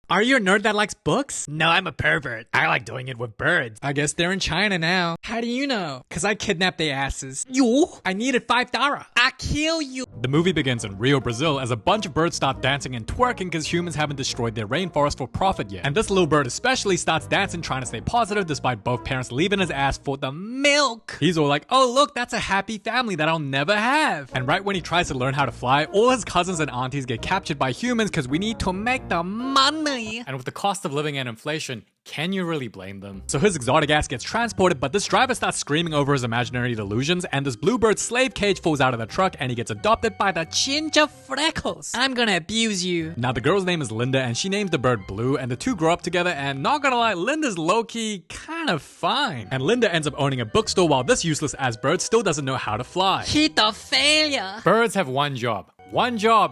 Are you a nerd that likes books? No, I'm a pervert. I like doing it with birds. I guess they're in China now. How do you know? Cause I kidnapped their asses. You? I needed $5. I kill you. The movie begins in Rio, Brazil as a bunch of birds start dancing and twerking because humans haven't destroyed their rainforest for profit yet. And this little bird especially starts dancing trying to stay positive despite both parents leaving his ass for the milk. He's all like, oh look, that's a happy family that I'll never have. And right when he tries to learn how to fly, all his cousins and aunties get captured by humans because we need to make the money. And with the cost of living and inflation, can you really blame them? So his exotic ass gets transported, but this driver starts screaming over his imaginary delusions, and this bluebird slave cage falls out of the truck, and he gets adopted by the Ginger Freckles. I'm gonna abuse you. Now the girl's name is Linda, and she names the bird Blue, and the two grow up together, and not gonna lie, Linda's low-key kind of fine. And Linda ends up owning a bookstore while this useless ass bird still doesn't know how to fly. He's a failure. Birds have one job,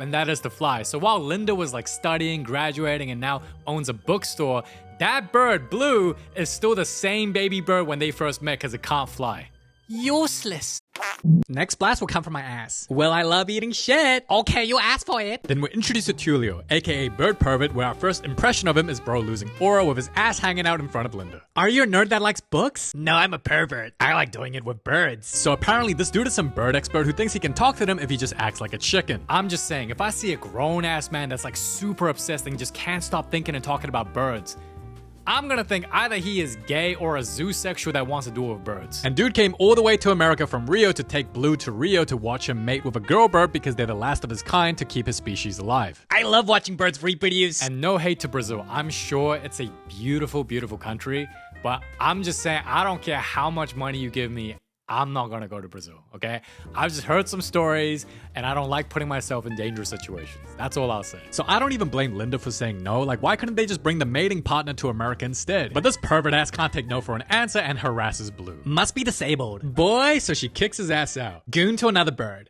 and that is to fly. So while Linda was like studying, graduating, and now owns a bookstore, that bird, Blue, is still the same baby bird when they first met because it can't fly. Useless. Next blast will come from my ass. Well, I love eating shit. Okay, you asked for it. Then we're introduced to Tulio, aka Bird Pervert, where our first impression of him is bro losing aura with his ass hanging out in front of Linda. Are you a nerd that likes books? No, I'm a pervert. I like doing it with birds. So apparently this dude is some bird expert who thinks he can talk to them if he just acts like a chicken. I'm just saying, if I see a grown ass man that's like super obsessed and just can't stop thinking and talking about birds, I'm gonna think either he is gay or a zoosexual that wants to do it with birds. And dude came all the way to America from Rio to take Blue to Rio to watch him mate with a girl bird because they're the last of his kind to keep his species alive. I love watching birds reproduce. And no hate to Brazil, I'm sure it's a beautiful, beautiful country, but I'm just saying, I don't care how much money you give me, I'm not gonna go to Brazil, okay? I've just heard some stories and I don't like putting myself in dangerous situations. That's all I'll say. So I don't even blame Linda for saying no. Like, why couldn't they just bring the mating partner to America instead? But this pervert ass can't take no for an answer and harasses Blue. Must be disabled. Boy, so she kicks his ass out. Goon to another bird.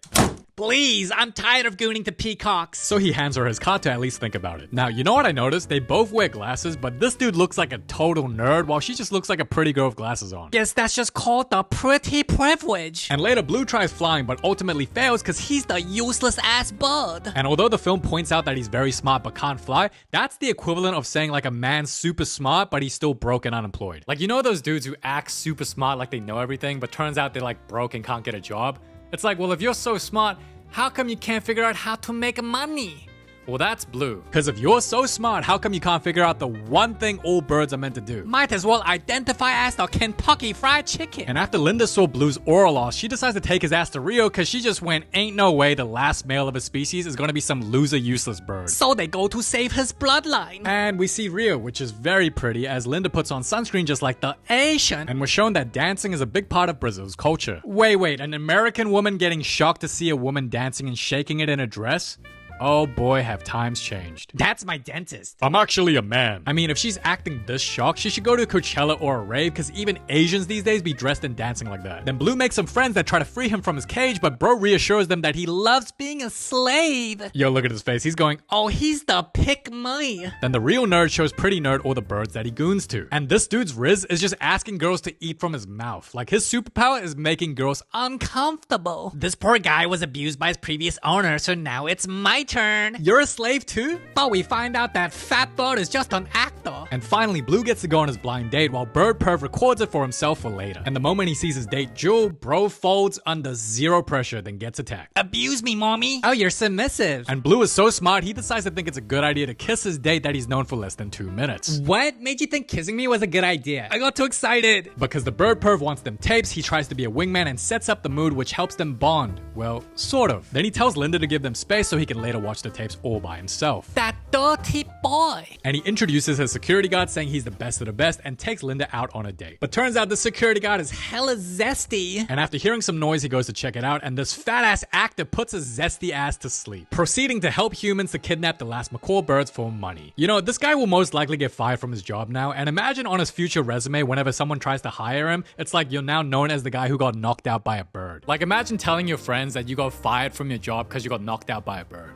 Please, I'm tired of gooning to peacocks. So he hands her his card to at least think about it. Now, you know what I noticed? They both wear glasses, but this dude looks like a total nerd while she just looks like a pretty girl with glasses on. Guess that's just called the pretty privilege. And later, Blue tries flying, but ultimately fails because he's the useless ass bird. And although the film points out that he's very smart but can't fly, that's the equivalent of saying like a man's super smart, but he's still broke and unemployed. Like, you know those dudes who act super smart like they know everything, but turns out they're like broke and can't get a job? It's like, well, if you're so smart, how come you can't figure out how to make money? Well, that's Blue. Because if you're so smart, how come you can't figure out the one thing all birds are meant to do? Might as well identify as the Kentucky Fried Chicken. And after Linda saw Blue's aura loss, she decides to take his ass to Rio because she just went, ain't no way the last male of his species is gonna be some loser useless bird. So they go to save his bloodline. And we see Rio, which is very pretty, as Linda puts on sunscreen just like the Asian. And we're shown that dancing is a big part of Brazil's culture. Wait, an American woman getting shocked to see a woman dancing and shaking it in a dress? Oh boy, have times changed. That's my dentist. I'm actually a man. I mean, if she's acting this shocked, she should go to Coachella or a rave, because even Asians these days be dressed and dancing like that. Then Blue makes some friends that try to free him from his cage, but bro reassures them that he loves being a slave. Yo, look at his face. He's going, oh, he's the pick me. Then the real nerd shows Pretty Nerd all the birds that he goons to. And this dude's Riz is just asking girls to eat from his mouth. Like, his superpower is making girls uncomfortable. This poor guy was abused by his previous owner, so now it's my turn. You're a slave too? But we find out that fat bird is just an actor. And finally, Blue gets to go on his blind date while Bird Perv records it for himself for later. And the moment he sees his date Jewel, bro folds under zero pressure, then gets attacked. Abuse me, mommy. Oh, you're submissive. And Blue is so smart, he decides to think it's a good idea to kiss his date that he's known for less than 2 minutes. What made you think kissing me was a good idea? I got too excited. Because the Bird Perv wants them tapes, he tries to be a wingman and sets up the mood, which helps them bond. Well, sort of. Then he tells Linda to give them space so he can later watch the tapes all by himself. That dirty boy. And he introduces his security guard, saying he's the best of the best, and takes Linda out on a date. But turns out the security guard is hella zesty. And after hearing some noise, he goes to check it out, and this fat ass actor puts his zesty ass to sleep, proceeding to help humans to kidnap the last macaw birds for money. You know, this guy will most likely get fired from his job now, and imagine on his future resume, whenever someone tries to hire him, it's like you're now known as the guy who got knocked out by a bird. Like, imagine telling your friends that you got fired from your job because you got knocked out by a bird.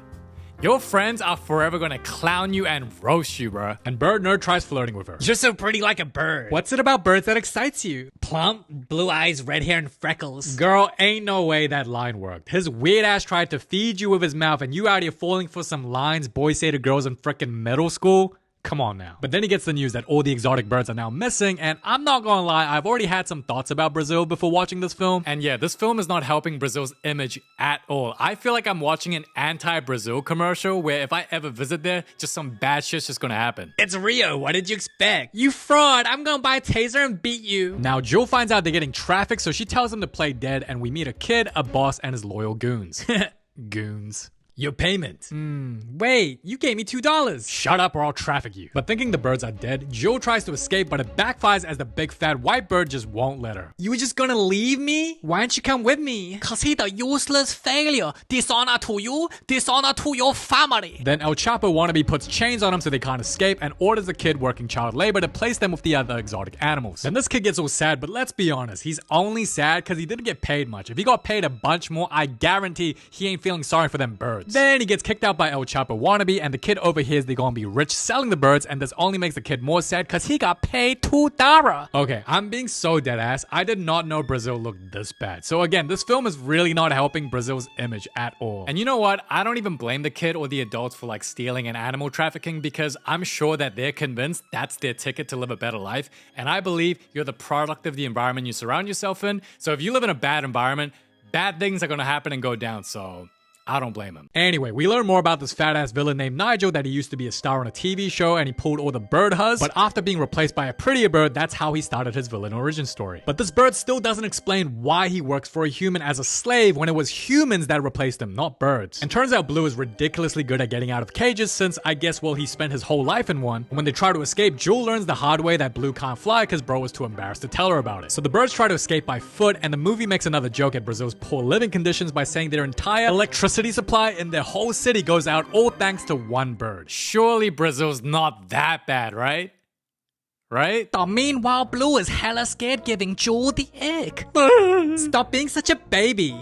Your friends are forever gonna clown you and roast you, bruh. And Bird Nerd tries flirting with her. You're so pretty like a bird. What's it about birds that excites you? Plump, blue eyes, red hair, and freckles. Girl, ain't no way that line worked. His weird ass tried to feed you with his mouth and you out here falling for some lines boys say to girls in frickin' middle school? Come on now. But then he gets the news that all the exotic birds are now missing, and I'm not gonna lie, I've already had some thoughts about Brazil before watching this film. And yeah, this film is not helping Brazil's image at all. I feel like I'm watching an anti-Brazil commercial where if I ever visit there, just some bad shit's just gonna happen. It's Rio. What did you expect? You fraud. I'm gonna buy a taser and beat you. Now, Jill finds out they're getting trafficked, so she tells him to play dead, and we meet a kid, a boss, and his loyal goons. Goons. Your payment. Wait, you gave me $2. Shut up or I'll traffic you. But thinking the birds are dead, Jill tries to escape, but it backfires as the big fat white bird just won't let her. You were just gonna leave me? Why don't you come with me? Cause he's a useless failure. Dishonor to you, dishonor to your family. Then El Chapo wannabe puts chains on him so they can't escape and orders the kid working child labor to place them with the other exotic animals. Then this kid gets all sad, but let's be honest, he's only sad because he didn't get paid much. If he got paid a bunch more, I guarantee he ain't feeling sorry for them birds. Then he gets kicked out by El Chapo wannabe, and the kid overhears they're gonna be rich selling the birds, and this only makes the kid more sad because he got paid $2. Okay, I'm being so dead ass. I did not know Brazil looked this bad. So again, this film is really not helping Brazil's image at all. And you know what? I don't even blame the kid or the adults for like stealing and animal trafficking, because I'm sure that they're convinced that's their ticket to live a better life. And I believe you're the product of the environment you surround yourself in. So if you live in a bad environment, bad things are gonna happen and go down. So I don't blame him. Anyway, we learn more about this fat-ass villain named Nigel, that he used to be a star on a TV show and he pulled all the bird huzz, but after being replaced by a prettier bird, that's how he started his villain origin story. But this bird still doesn't explain why he works for a human as a slave when it was humans that replaced him, not birds. And turns out Blue is ridiculously good at getting out of cages since, I guess, well, he spent his whole life in one. And when they try to escape, Jewel learns the hard way that Blue can't fly because bro was too embarrassed to tell her about it. So the birds try to escape by foot, and the movie makes another joke at Brazil's poor living conditions by saying their entire electricity supply in their whole city goes out all thanks to one bird. Surely Brazil's not that bad, right? Right? But meanwhile, Blue is hella scared giving Jewel the egg. Stop being such a baby.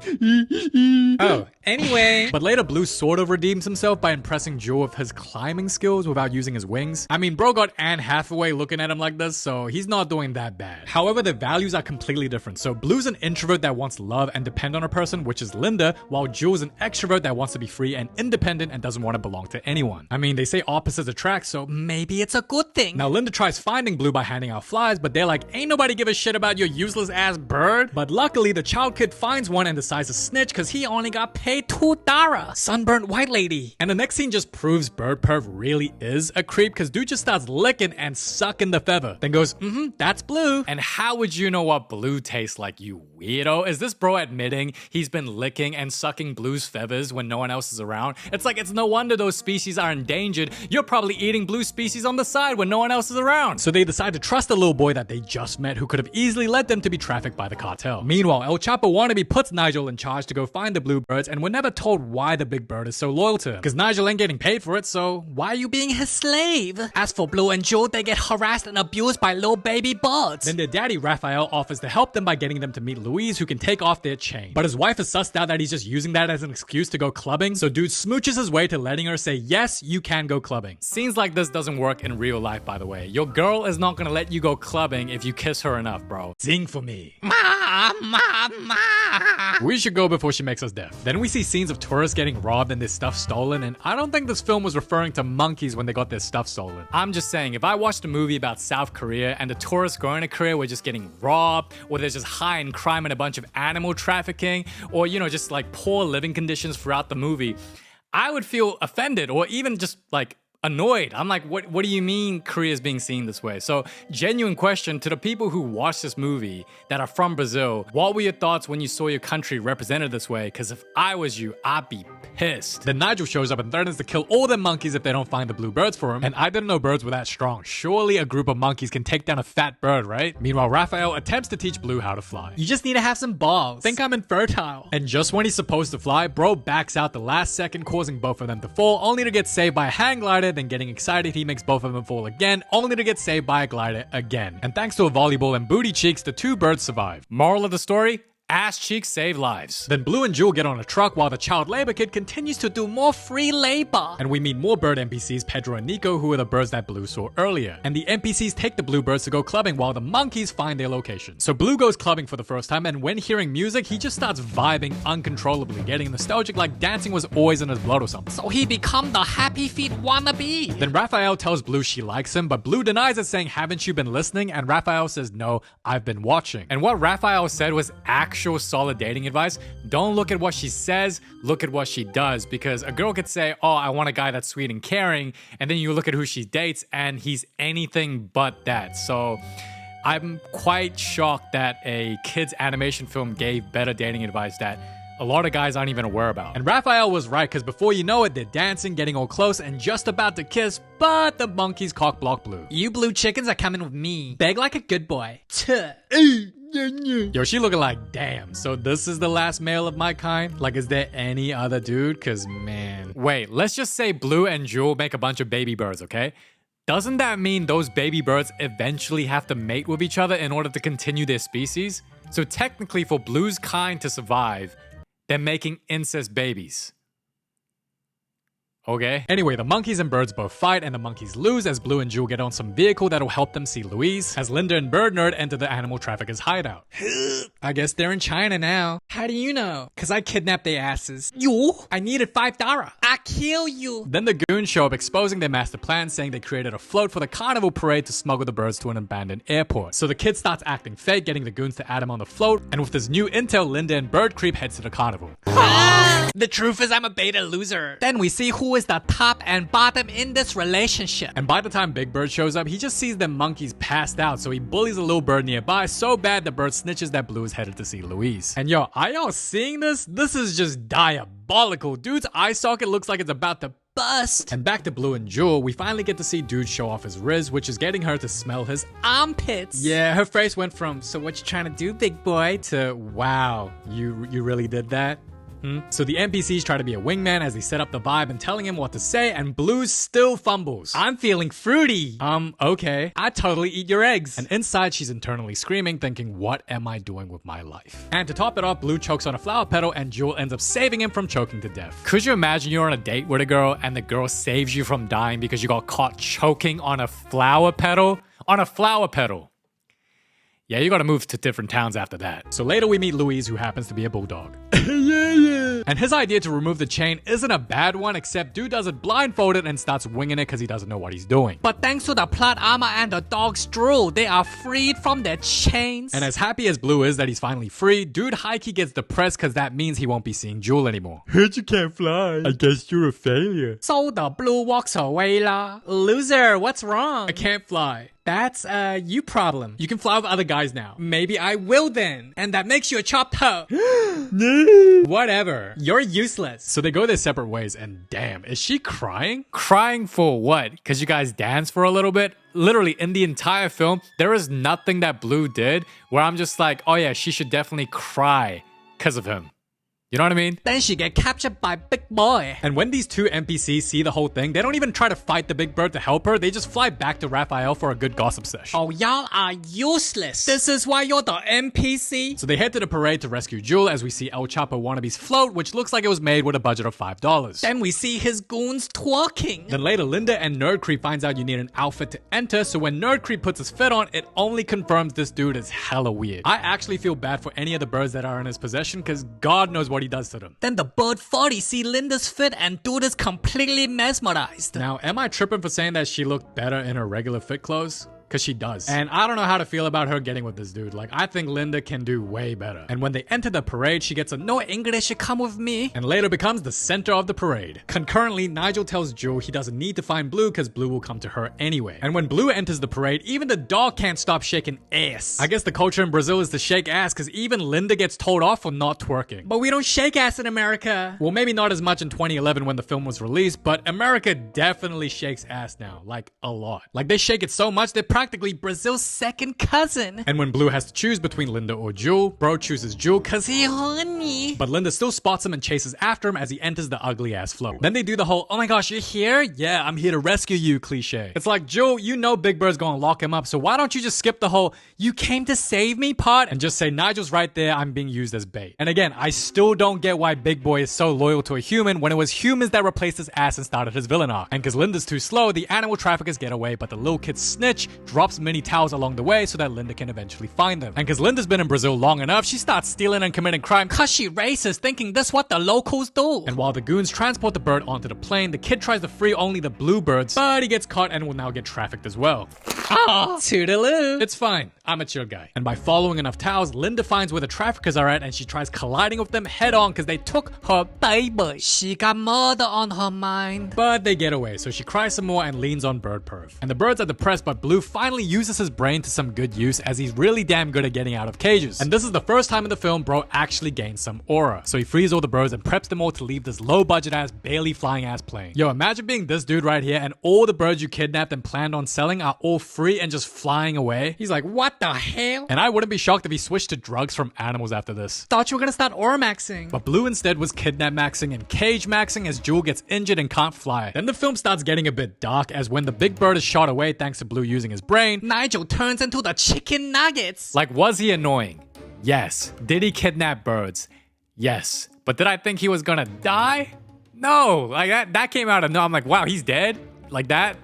Oh, anyway. But later, Blue sort of redeems himself by impressing Jewel with his climbing skills without using his wings. I mean, bro got Anne Hathaway looking at him like this, so he's not doing that bad. However, the values are completely different. So Blue's an introvert that wants love and depend on a person, which is Linda, while Jewel's an extrovert that wants to be free and independent and doesn't want to belong to anyone. I mean, they say opposites attract, so maybe it's a good thing. Now, Linda tries finding Blue by handing out flies, but they're like, ain't nobody give a shit about your useless ass bird. But luckily, the child kid finds one and decides to snitch because he only got paid $2. Sunburnt white lady. And the next scene just proves Bird Perv really is a creep because dude just starts licking and sucking the feather. Then goes, that's Blue. And how would you know what Blue tastes like, you weirdo? Is this bro admitting he's been licking and sucking Blue's feathers when no one else is around? It's like, it's no wonder those species are endangered. You're probably eating Blue species on the side when no one else is around. So they decide to trust a little boy that they just met who could have easily led them to be trafficked by the cartel. Meanwhile, El Chapo wannabe puts Nigel in charge to go find the bluebirds, and we're never told why the big bird is so loyal to him. Because Nigel ain't getting paid for it, so why are you being his slave? As for Blue and Jewel, they get harassed and abused by little baby birds. Then their daddy, Raphael, offers to help them by getting them to meet Louise, who can take off their chain. But his wife is sussed out that he's just using that as an excuse to go clubbing, so dude smooches his way to letting her say, yes, you can go clubbing. Scenes like this doesn't work in real life, by the way. Your girl is not gonna let you go clubbing if you kiss her enough, bro. Sing for me. We should go before she makes us deaf. Then we see scenes of tourists getting robbed and their stuff stolen, and I don't think this film was referring to monkeys when they got their stuff stolen. I'm just saying, if I watched a movie about South Korea and the tourists going to Korea were just getting robbed, or there's just high in crime and a bunch of animal trafficking, or you know, just like poor living conditions throughout the movie, I would feel offended or even just like annoyed. I'm like, what do you mean Korea is being seen this way? So, genuine question to the people who watch this movie that are from Brazil, what were your thoughts when you saw your country represented this way? Because if I was you, I'd be pissed. Then Nigel shows up and threatens to kill all the monkeys if they don't find the blue birds for him, and I didn't know birds were that strong. Surely a group of monkeys can take down a fat bird, right? Meanwhile, Raphael attempts to teach Blue how to fly. You just need to have some balls. Think I'm infertile. And just when he's supposed to fly, bro backs out the last second, causing both of them to fall, only to get saved by a hang glider. Then getting excited, he makes both of them fall again, only to get saved by a glider again. And thanks to a volleyball and booty cheeks, the two birds survive. Moral of the story? Ass cheeks save lives. Then Blue and Jewel get on a truck while the child labor kid continues to do more free labor. And we meet more bird NPCs, Pedro and Nico, who are the birds that Blue saw earlier. And the NPCs take the blue birds to go clubbing while the monkeys find their location. So Blue goes clubbing for the first time, and when hearing music, he just starts vibing uncontrollably, getting nostalgic like dancing was always in his blood or something. So he become the happy feet wannabe. Then Raphael tells Blue she likes him, but Blue denies it, saying, haven't you been listening? And Raphael says, no, I've been watching. And what Raphael said was actual solid dating advice. Don't look at what she says, look at what she does. Because a girl could say, oh, I want a guy that's sweet and caring, and then you look at who she dates and he's anything but that. So I'm quite shocked that a kid's animation film gave better dating advice that a lot of guys aren't even aware about. And Raphael was right, because before you know it, they're dancing, getting all close, and just about to kiss, but the monkeys cock block Blue. You blue chickens are coming with me. Beg like a good boy. Tuh. Yo, she looking like, damn, so this is the last male of my kind? Like, is there any other dude? Cause man. Wait, let's just say Blue and Jewel make a bunch of baby birds, okay? Doesn't that mean those baby birds eventually have to mate with each other in order to continue their species? So technically, for Blue's kind to survive, they're making incest babies. Okay. Anyway, the monkeys and birds both fight, and the monkeys lose as Blue and Jewel get on some vehicle that'll help them see Louise, as Linda and Bird Nerd enter the animal traffickers' hideout. I guess they're in China now. How do you know? Cause I kidnapped their asses. You? I needed $5. I kill you. Then the goons show up exposing their master plan, saying they created a float for the carnival parade to smuggle the birds to an abandoned airport. So the kid starts acting fake, getting the goons to add him on the float, and with this new intel, Linda and Bird Creep heads to the carnival. The truth is I'm a beta loser. Then we see who is the top and bottom in this relationship. And by the time Big Bird shows up, he just sees the monkeys passed out, so he bullies a little bird nearby so bad the bird snitches that Blue is headed to see Louise. And yo, are y'all seeing this? This is just diabolical. Dude's eye socket looks like it's about to bust. And back to Blue and Jewel, we finally get to see Dude show off his riz, which is getting her to smell his armpits. Yeah, her face went from, so what you trying to do, big boy, to, wow, you really did that? So the NPCs try to be a wingman as they set up the vibe and telling him what to say, and Blue still fumbles. I'm feeling fruity. Okay. I'd totally eat your eggs. And inside, she's internally screaming, thinking, what am I doing with my life? And to top it off, Blue chokes on a flower petal, and Jewel ends up saving him from choking to death. Could you imagine you're on a date with a girl, and the girl saves you from dying because you got caught choking on a flower petal? On a flower petal. Yeah, you gotta move to different towns after that. So later we meet Louise, who happens to be a bulldog. And his idea to remove the chain isn't a bad one, except Dude does it blindfolded and starts winging it because he doesn't know what he's doing. But thanks to the plot armor and the dog's drool, they are freed from their chains. And as happy as Blue is that he's finally free, Dude high-key gets depressed because that means he won't be seeing Jewel anymore. Heard you can't fly. I guess you're a failure. So the Blue walks away la. Loser, what's wrong? I can't fly. That's you problem. You can fly with other guys now. Maybe I will then. And that makes you a chopped toe. Whatever. You're useless. So they go their separate ways, and damn, is she crying? Crying for what? Because you guys danced for a little bit? Literally, in the entire film, there is nothing that Blue did where I'm just like, oh yeah, she should definitely cry because of him. You know what I mean? Then she get captured by Big Boy. And when these two NPCs see the whole thing, they don't even try to fight the big bird to help her. They just fly back to Raphael for a good gossip session. Oh, y'all are useless. This is why you're the NPC? So they head to the parade to rescue Jewel as we see El Chapo Wannabe's float, which looks like it was made with a budget of $5. Then we see his goons twerking. Then later, Linda and Nerd Creep finds out you need an outfit to enter, so when Nerd Creep puts his fit on, it only confirms this dude is hella weird. I actually feel bad for any of the birds that are in his possession, because God knows what he does to them. Then the bird 40 see Linda's fit and dude is completely mesmerized. Now, am I tripping for saying that she looked better in her regular fit clothes? Because she does. And I don't know how to feel about her getting with this dude. Like, I think Linda can do way better. And when they enter the parade, she gets a no English, come with me. And later becomes the center of the parade. Concurrently, Nigel tells Jewel he doesn't need to find Blue because Blue will come to her anyway. And when Blue enters the parade, even the dog can't stop shaking ass. I guess the culture in Brazil is to shake ass because even Linda gets told off for not twerking. But we don't shake ass in America. Well, maybe not as much in 2011 when the film was released, but America definitely shakes ass now. Like, a lot. Like, they shake it so much, they're practically practically Brazil's second cousin. And when Blue has to choose between Linda or Jewel, bro chooses Jewel cause He horny. but Linda still spots him and chases after him as he enters the ugly ass float. Then they do the whole, oh my gosh, you're here? Yeah, I'm here to rescue you cliche. It's like, Jewel, you know Big Bird's gonna lock him up, so why don't you just skip the whole, you came to save me part and just say, Nigel's right there, I'm being used as bait. And again, I still don't get why Big Boy is so loyal to a human when it was humans that replaced his ass and started his villain arc. And cause Linda's too slow, the animal traffickers get away, but the little kid snitch drops mini towels along the way so that Linda can eventually find them. And cause Linda's been in Brazil long enough, she starts stealing and committing crime Cause she racist, thinking this what the locals do. and while the goons transport the bird onto the plane, the kid tries to free only the bluebirds, but he gets caught and will now get trafficked as well. Toodaloo. It's fine, I'm a chill guy. And by following enough towels, Linda finds where the traffickers are at and she tries colliding with them head on because they took her baby. She got murder on her mind. But they get away, so she cries some more and leans on Bird Perv. And the birds are depressed, but Blue finally uses his brain to some good use as he's really damn good at getting out of cages. And this is the first time in the film bro actually gains some aura. So he frees all the birds and preps them all to leave this low budget ass, barely flying ass plane. Yo, imagine being this dude right here and all the birds you kidnapped and planned on selling are all free and just flying away. He's like, what the hell? And I wouldn't be shocked if he switched to drugs from animals after this. Thought you were gonna start aura maxing. But Blue instead was kidnap maxing and cage maxing as Jewel gets injured and can't fly. Then the film starts getting a bit dark as when the big bird is shot away thanks to Blue using his brain, Nigel turns into the chicken nuggets. like, was he annoying? Yes. Did he kidnap birds? Yes. But did I think he was gonna die? No. Like that came out of no. I'm like, wow, he's dead? Like that?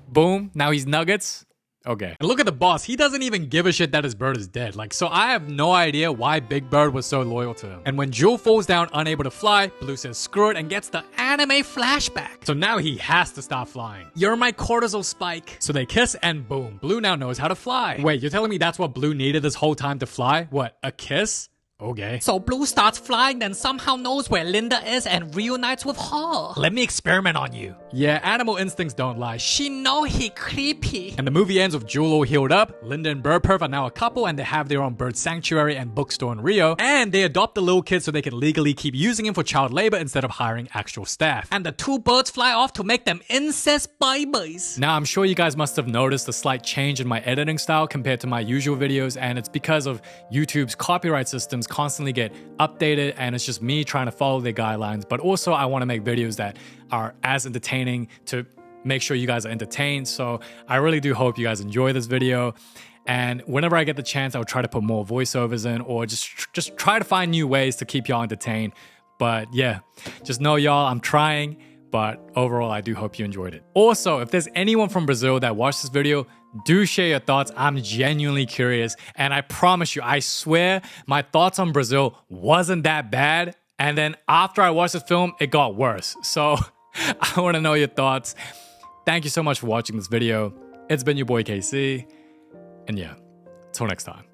Boom. Now he's nuggets? Okay. And look at the boss. He doesn't even give a shit that his bird is dead. Like, so I have no idea why Big Bird was so loyal to him. And when Jewel falls down unable to fly, Blue says screw it and gets the Anime flashback. so now he has to stop flying. You're my cortisol spike. So they kiss and boom, Blue now knows how to fly. Wait, you're telling me that's what Blue needed this whole time to fly? What, a kiss? Okay. So Blue starts flying, then somehow knows where Linda is and reunites with her. Let me experiment on you. Yeah, animal instincts don't lie. She know he creepy. And the movie ends with Jewel all healed up. Linda and Bird Perv are now a couple and they have their own bird sanctuary and bookstore in Rio. And they adopt the little kid so they can legally keep using him for child labor instead of hiring actual staff. And the two birds fly off to make them incest babies. Now, I'm sure you guys must have noticed a slight change in my editing style compared to my usual videos, and it's because of YouTube's copyright systems constantly get updated, and it's just me trying to follow their guidelines. But also, I want to make videos that are as entertaining to make sure you guys are entertained. So I really do hope you guys enjoy this video. And whenever I get the chance, I'll try to put more voiceovers in or just try to find new ways to keep y'all entertained. But yeah, just know y'all, I'm trying. But overall, I do hope you enjoyed it. Also, if there's anyone from Brazil that watched this video, do share your thoughts. I'm genuinely curious. And I promise you, I swear, my thoughts on Brazil wasn't that bad. And then after I watched the film, it got worse. So I want to know your thoughts. Thank you so much for watching this video. It's been your boy KC. And yeah, till next time.